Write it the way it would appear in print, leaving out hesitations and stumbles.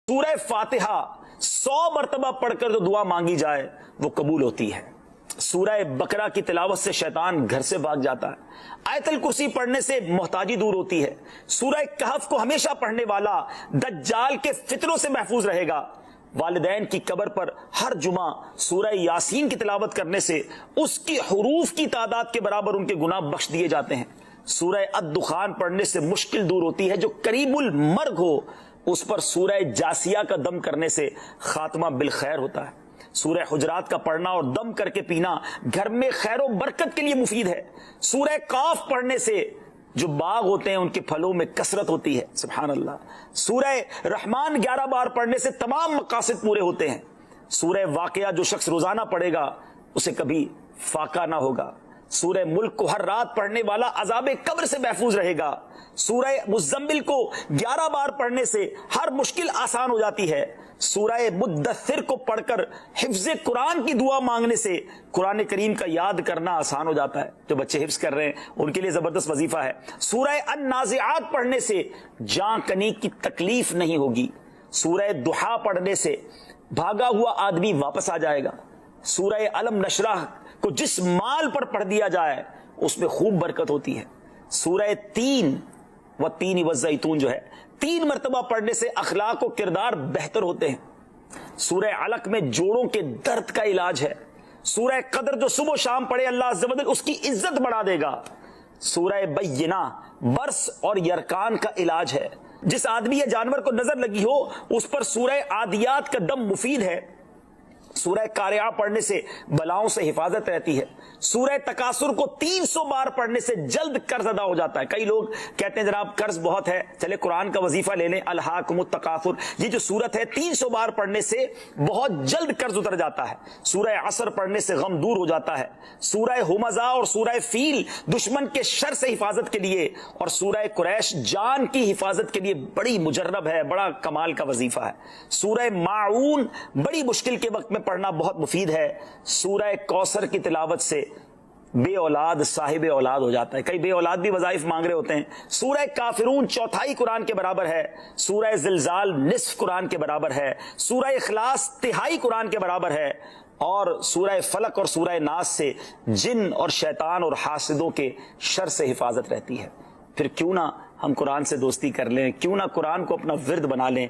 سورہ فاتحہ 100 مرتبہ پڑھ کر جو دعا مانگی جائے وہ قبول ہوتی ہے۔ سورہ بقرہ کی تلاوت سے شیطان گھر سے بھاگ جاتا ہے۔ آیت الکرسی پڑھنے سے محتاجی دور ہوتی ہے۔ سورہ کہف کو ہمیشہ پڑھنے والا دجال کے فتنوں سے محفوظ رہے گا۔ والدین کی قبر پر ہر جمعہ سورہ یاسین کی تلاوت کرنے سے اس کی حروف کی تعداد کے برابر ان کے گناہ بخش دیے جاتے ہیں۔ سورہ الدخان پڑھنے سے مشکل دور ہوتی ہے۔ جو قریب المرگ ہو اس پر سورہ جاسیہ کا دم کرنے سے خاتمہ بالخیر ہوتا ہے۔ سورہ حجرات کا پڑھنا اور دم کر کے پینا گھر میں خیر و برکت کے لیے مفید ہے۔ سورہ قاف پڑھنے سے جو باغ ہوتے ہیں ان کے پھلوں میں کثرت ہوتی ہے۔ سبحان اللہ۔ سورہ رحمان 11 بار پڑھنے سے تمام مقاصد پورے ہوتے ہیں۔ سورہ واقعہ جو شخص روزانہ پڑھے گا اسے کبھی فاقہ نہ ہوگا۔ سورہ ملک کو ہر رات پڑھنے والا عذاب قبر سے محفوظ رہے گا۔ سورہ مزمل کو 11 بار پڑھنے سے ہر مشکل آسان ہو جاتی ہے۔ سورہ مدثر کو پڑھ کر حفظ قرآن کی دعا مانگنے سے قرآن کریم کا یاد کرنا آسان ہو جاتا ہے۔ جو بچے حفظ کر رہے ہیں ان کے لیے زبردست وظیفہ ہے۔ سورہ النازعات پڑھنے سے جان کنی کی تکلیف نہیں ہوگی۔ سورہ دحا پڑھنے سے بھاگا ہوا آدمی واپس آ جائے گا۔ سورہ علم نشرح کو جس مال پر پڑھ دیا جائے اس میں خوب برکت ہوتی ہے۔ سورہ تین والزیتون جو ہے 3 مرتبہ پڑھنے سے اخلاق و کردار بہتر ہوتے ہیں۔ سورہ علق میں جوڑوں کے درد کا علاج ہے۔ سورہ قدر جو صبح و شام پڑھے اللہ عز و جل اس کی عزت بڑھا دے گا۔ سورہ بینہ برس اور یرکان کا علاج ہے۔ جس آدمی یا جانور کو نظر لگی ہو اس پر سورہ عادیات کا دم مفید ہے۔ سورہ قارعہ پڑھنے سے بلاؤں سے حفاظت رہتی ہے۔ سورہ تکاثر کو 300 بار پڑھنے سے جلد قرض ادا ہو جاتا ہے۔ کئی لوگ کہتے ہیں جناب قرض بہت ہے، چلے قرآن کا وظیفہ لے لیں، الہاکم التکاثر، یہ جو سورت ہے 300 بار پڑھنے سے بہت جلد قرض اتر جاتا ہے۔ سورہ عصر پڑھنے سے غم دور ہو جاتا ہے۔ سورہ ہمزہ اور سورہ فیل دشمن کے شر سے حفاظت کے لیے، اور سورہ قریش جان کی حفاظت کے لیے بڑی مجرب ہے، بڑا کمال کا وظیفہ ہے۔ سورہ ماعون بڑی مشکل کے وقت میں پڑھنا بہت مفید ہے۔ سورہ کوثر کی تلاوت سے بے اولاد صاحب اولاد ہو جاتا ہے۔ کئی بے اولاد بھی وظائف مانگ رہے ہوتے ہیں۔ سورہ کافرون چوتھائی قرآن کے برابر ہے۔ سورہ زلزال نصف قرآن کے برابر ہے۔ سورہ اخلاص تہائی قرآن کے برابر ہے۔ اور سورہ فلق اور سورہ ناس سے جن اور شیطان اور حاسدوں کے شر سے حفاظت رہتی ہے۔ پھر کیوں نہ ہم قرآن سے دوستی کر لیں، کیوں نہ قرآن کو اپنا ورد بنا لیں۔